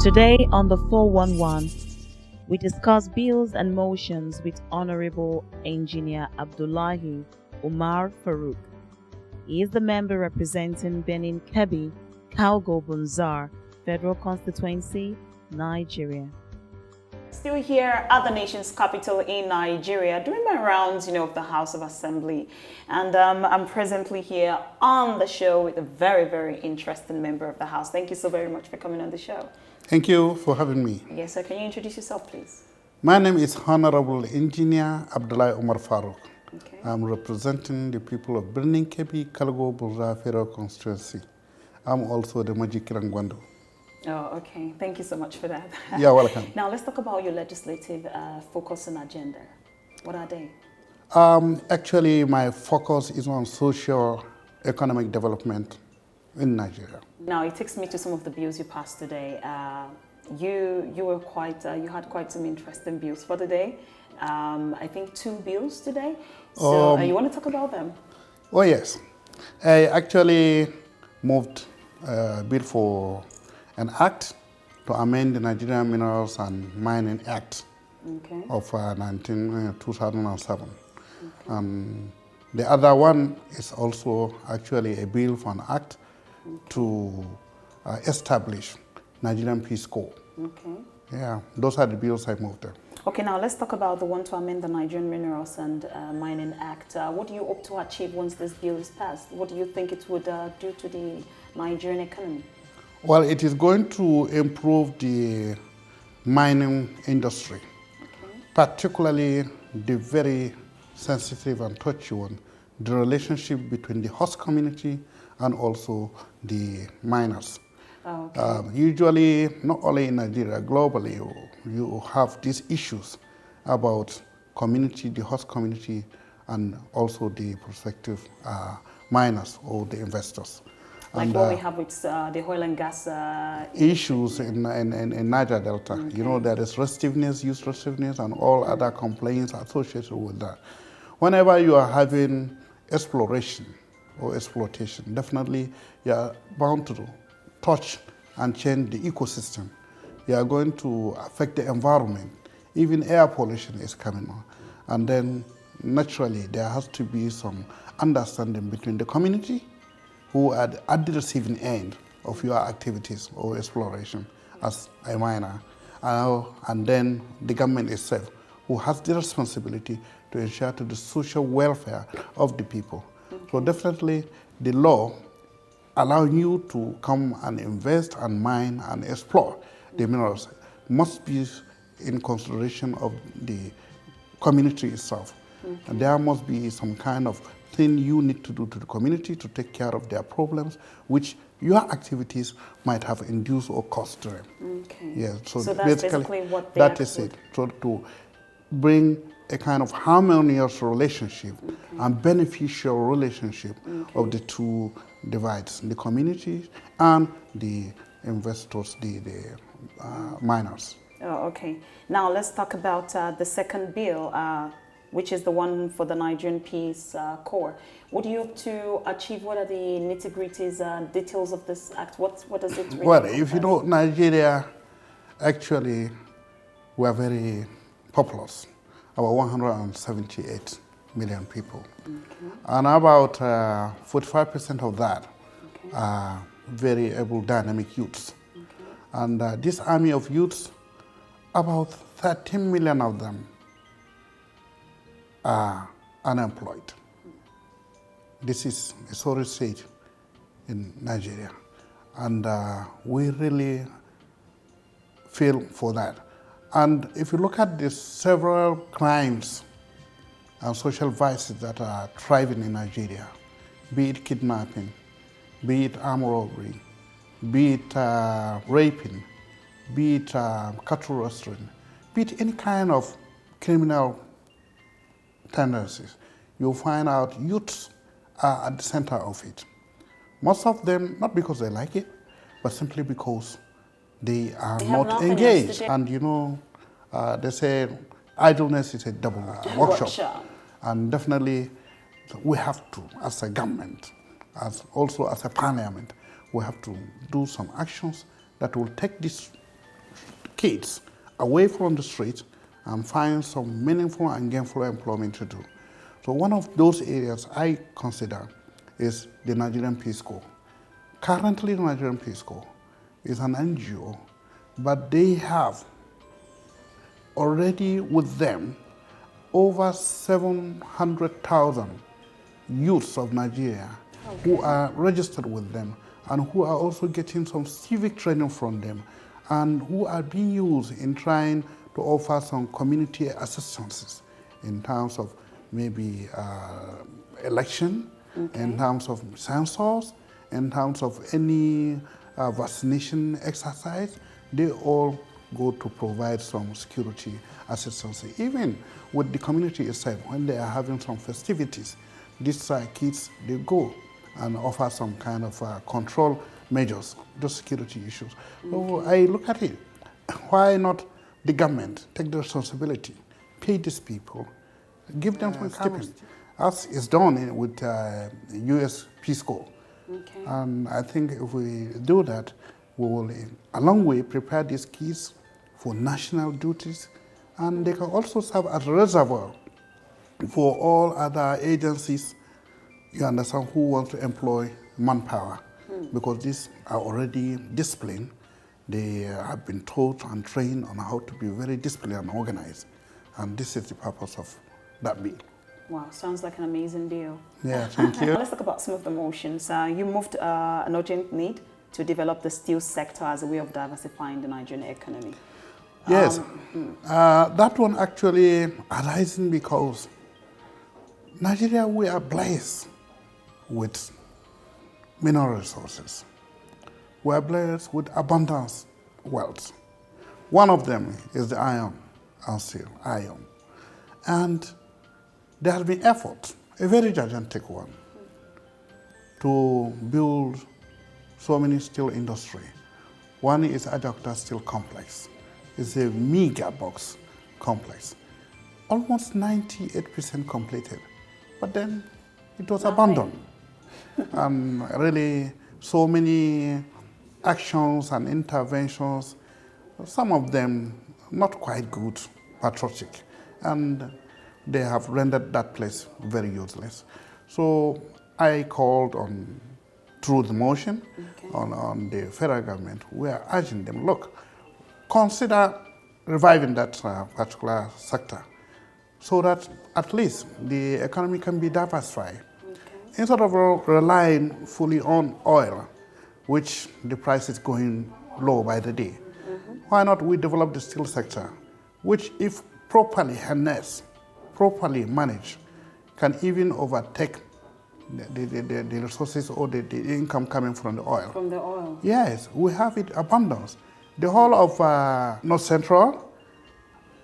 Today on the 411, we discuss bills and motions with Honorable Engineer Abdullahi Umar Faruk. He is the member representing Bunza Kebbi, Kalgo, Bunza, Federal Constituency, Nigeria. Still here at the nation's capital in Nigeria, doing my rounds, of the House of Assembly. And I'm presently here on the show with a very, very interesting member of the House. Thank you so very much for coming on the show. Thank you for having me. Yes, sir. Can you introduce yourself, please? My name is Honorable Engineer Abdullahi Umar Faruk. Okay. I'm representing the people of Birnin Kebbi, Kalgo, Bunza, Federal Constituency. I'm also the Maji Kirangwando. Oh, okay. Thank you so much for that. You're welcome. Now, let's talk about your legislative focus and agenda. What are they? Actually, my focus is on socio-economic development in Nigeria. Now, it takes me to some of the bills you passed today. You had quite some interesting bills for today. I think 2 bills today. So you want to talk about them? Oh, yes. I actually moved a bill for an act to amend the Nigerian Minerals and Mining Act of 2007. Okay. The other one is also actually a bill for an act to establish Nigerian Peace Corps. Okay. Yeah, those are the bills I moved there. Okay, now let's talk about the one to amend the Nigerian Minerals and Mining Act. What do you hope to achieve once this bill is passed? What do you think it would do to the Nigerian economy? Well, it is going to improve the mining industry, particularly the very sensitive and touchy one, the relationship between the host community and also the miners. Usually, not only in Nigeria, globally, you have these issues about community, the host community, and also the prospective miners or the investors. Like what we have with the oil and gas issues in Niger Delta. Okay. There is restiveness, use restiveness, and all other complaints associated with that. Whenever you are having exploration or exploitation, definitely you are bound to touch and change the ecosystem. You are going to affect the environment. Even air pollution is coming on. And then naturally there has to be some understanding between the community who are at the receiving end of your activities or exploration as a miner, and then the government itself, who has the responsibility to ensure to the social welfare of the people. Okay. So definitely the law allowing you to come and invest and mine and explore the minerals must be in consideration of the community itself. Okay. And there must be some kind of thing you need to do to the community to take care of their problems, which your activities might have induced or caused to them. Okay. Yeah, so that's basically what they that is it. So to bring a kind of harmonious relationship and beneficial relationship of the two divides, the community and the investors, the miners. Oh, okay. Now let's talk about the second bill, which is the one for the Nigerian Peace Corps. What do you hope to achieve? What are the nitty-gritties, details of this act? What does it really Well, if you know, Nigeria, actually, we are very populous, about 178 million people. Okay. And about 45% of that are very able, dynamic youths. Okay. And this army of youths, about 13 million of them are unemployed. This is a sorry state in Nigeria. And we really feel for that. And if you look at the several crimes and social vices that are thriving in Nigeria, be it kidnapping, be it armed robbery, be it raping, be it cattle rustling, be it any kind of criminal tendencies, you'll find out youths are at the center of it. Most of them, not because they like it, but simply because they are not engaged. And they say idleness is a double workshop. And definitely we have to, as a government, also as a parliament, we have to do some actions that will take this kids away from the street and find some meaningful and gainful employment to do. So one of those areas I consider is the Nigerian Peace Corps. Currently, the Nigerian Peace Corps is an NGO, but they have already with them over 700,000 youths of Nigeria who are registered with them and who are also getting some civic training from them and who are being used in trying to offer some community assistances in terms of maybe election, in terms of census, in terms of any vaccination exercise. They all go to provide some security assistance. Even with the community itself, when they are having some festivities, these kids, they go and offer some kind of control measures, those security issues. So I look at it, why not the government take the responsibility, pay these people, give them some stipend, as is done with U.S. Peace Corps. And I think if we do that, we will, along the way, prepare these kids for national duties, and they can also serve as a reservoir for all other agencies, you understand, who want to employ manpower, because these are already disciplined. They have been taught and trained on how to be very disciplined and organized, and this is the purpose of that bill. Wow, sounds like an amazing deal. Yeah, thank you. Let's talk about some of the motions. You moved an urgent need to develop the steel sector as a way of diversifying the Nigerian economy. Yes, that one actually arising because Nigeria, we are blessed with mineral resources. We are blessed with abundance wealth. One of them is the iron and steel, iron. And there has been effort, a very gigantic one, to build so many steel industry. One is Adjacta Steel Complex. It's a mega box complex, almost 98% completed, but then it was abandoned. And really, so many actions and interventions, some of them not quite good, patriotic, and they have rendered that place very useless. So I called on, through the motion, on the federal government. We are urging them, look, consider reviving that particular sector so that at least the economy can be diversified. Instead of relying fully on oil, which the price is going low by the day, why not we develop the steel sector, which if properly harnessed, properly managed, can even overtake the resources or the income coming from the oil. From the oil? Yes, we have it abundance. The whole of North Central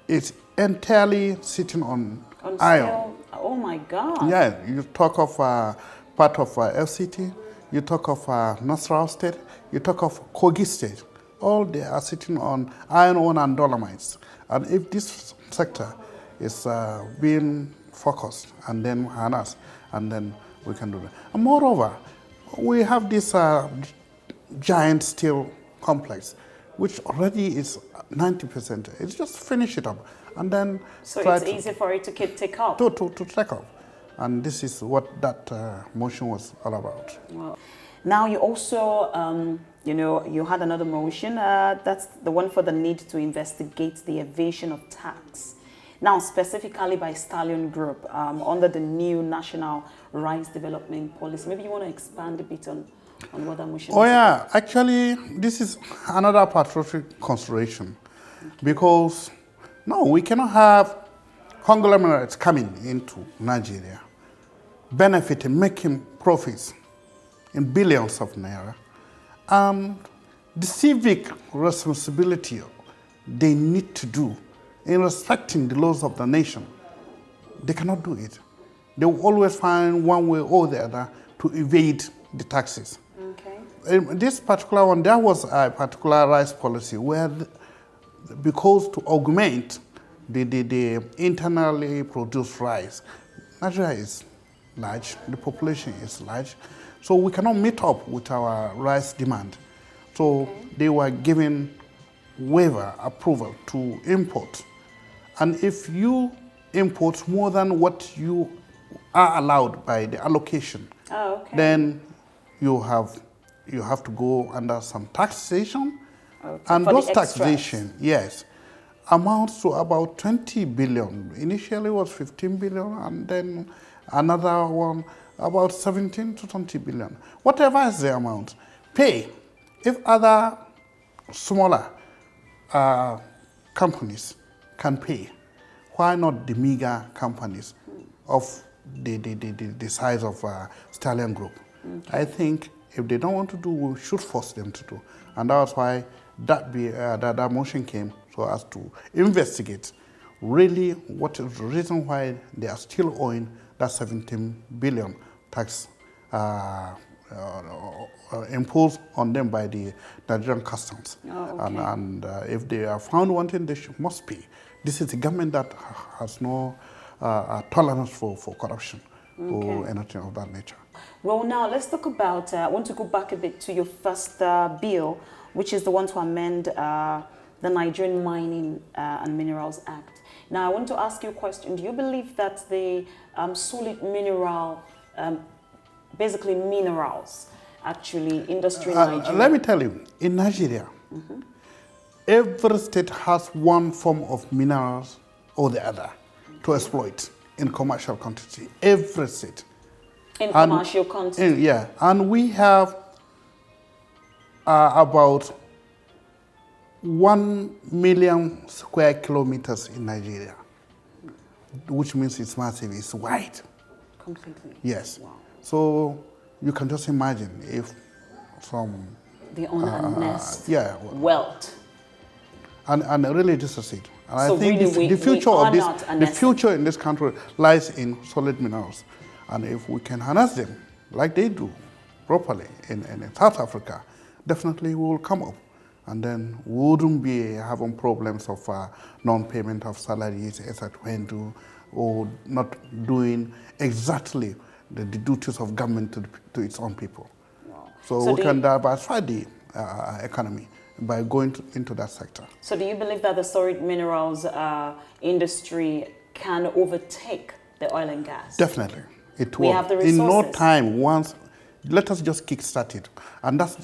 is entirely sitting on iron. Steel? Oh my God. Yeah, you talk of part of FCT, you talk of Nasarawa State, you talk of Kogi State. All they are sitting on iron ore and dolomites. And if this sector is being focused and then harnessed, and then we can do that. And moreover, we have this giant steel complex, which already is 90%. It's just finish it up, and then so it's easy for it to take off. To take off, and this is what that motion was all about. Wow. Now you also, you had another motion. That's the one for the need to investigate the evasion of tax. Now, specifically by Stallion Group, under the new National Rice Development Policy. Maybe you want to expand a bit on what that motion is. Oh yeah, actually, this is another patriotic consideration, because no, we cannot have conglomerates coming into Nigeria, benefiting, making profits in billions of naira, and the civic responsibility they need to do in respecting the laws of the nation, they cannot do it. They will always find one way or the other to evade the taxes. In this particular one, there was a particular rice policy where, because to augment the internally produced rice, Nigeria is large, the population is large, so we cannot meet up with our rice demand. So they were given waiver approval to import. And if you import more than what you are allowed by the allocation, then you have to go under some taxation. And those taxation, yes, amounts to about 20 billion. Initially it was 15 billion, and then another one about 17 to 20 billion. Whatever is the amount, pay. If other smaller companies can pay, why not the meager companies of the size of Stallion Group? I think if they don't want to do, we should force them to do. And that's why that motion came, so as to investigate really what is the reason why they are still owing that 17 billion tax imposed on them by the Nigerian customs. And if they are found wanting, they must pay. This is a government that has no tolerance for corruption or anything of that nature. Well, now let's talk about, I want to go back a bit to your first bill, which is the one to amend the Nigerian Mining and Minerals Act. Now, I want to ask you a question. Do you believe that the solid mineral, basically minerals, actually industry in Nigeria? Let me tell you, in Nigeria, every state has one form of minerals or the other to exploit in commercial quantity. Every state. In commercial quantity? Yeah, and we have about 1 million square kilometers in Nigeria, which means it's massive, it's wide. Completely? Yes. Wow. So you can just imagine if some... They own a nest. Yeah. Wealth. And really this is it. And So I think really the future of this, the future in this country lies in solid minerals. And if we can harness them like they do properly in South Africa, definitely we will come up. And then we wouldn't be having problems of non-payment of salaries, etc., or not doing exactly the duties of government to its own people. Wow. So we can diversify the economy by going into that sector. So do you believe that the solid minerals industry can overtake the oil and gas? Definitely. It will. We have the resources. In no time, once, let us just kickstart it. And that's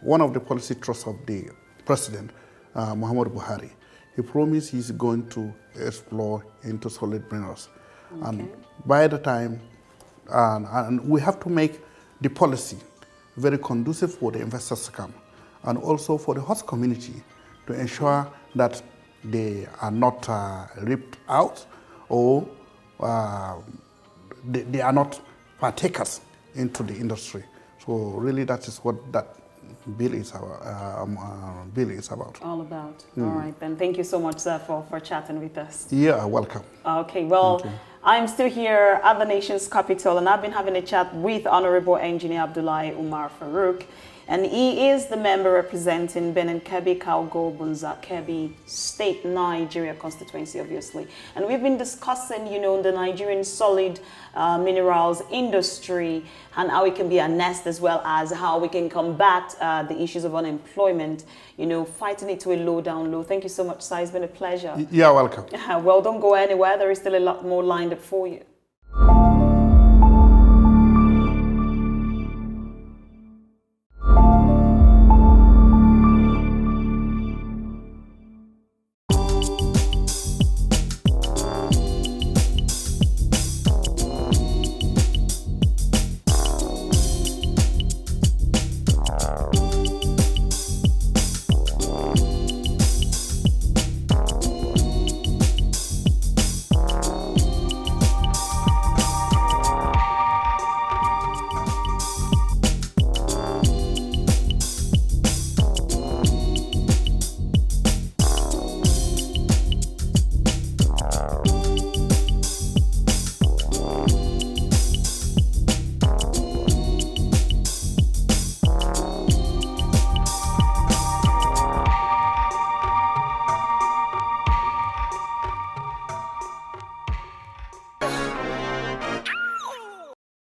one of the policy thrusts of the President, Muhammadu Buhari. He promised he's going to explore into solid minerals. And by the time, and we have to make the policy very conducive for the investors to come, and also for the host community to ensure that they are not ripped out or they are not partakers into the industry. So really that is what that bill is about. All about. All right, then. Thank you so much, sir, for chatting with us. Yeah, welcome. Okay, well, I'm still here at the nation's capital, and I've been having a chat with Honorable Engineer Abdullahi Umar Faruk, and he is the member representing Bunza Kebbi, Kalgo, Bunza Kebbi State, Nigeria constituency, obviously. And we've been discussing, the Nigerian solid minerals industry and how it can be a nest, as well as how we can combat the issues of unemployment, fighting it to a low down low. Thank you so much, sir. It's been a pleasure. Yeah, welcome. Well, don't go anywhere. There is still a lot more lined up for you.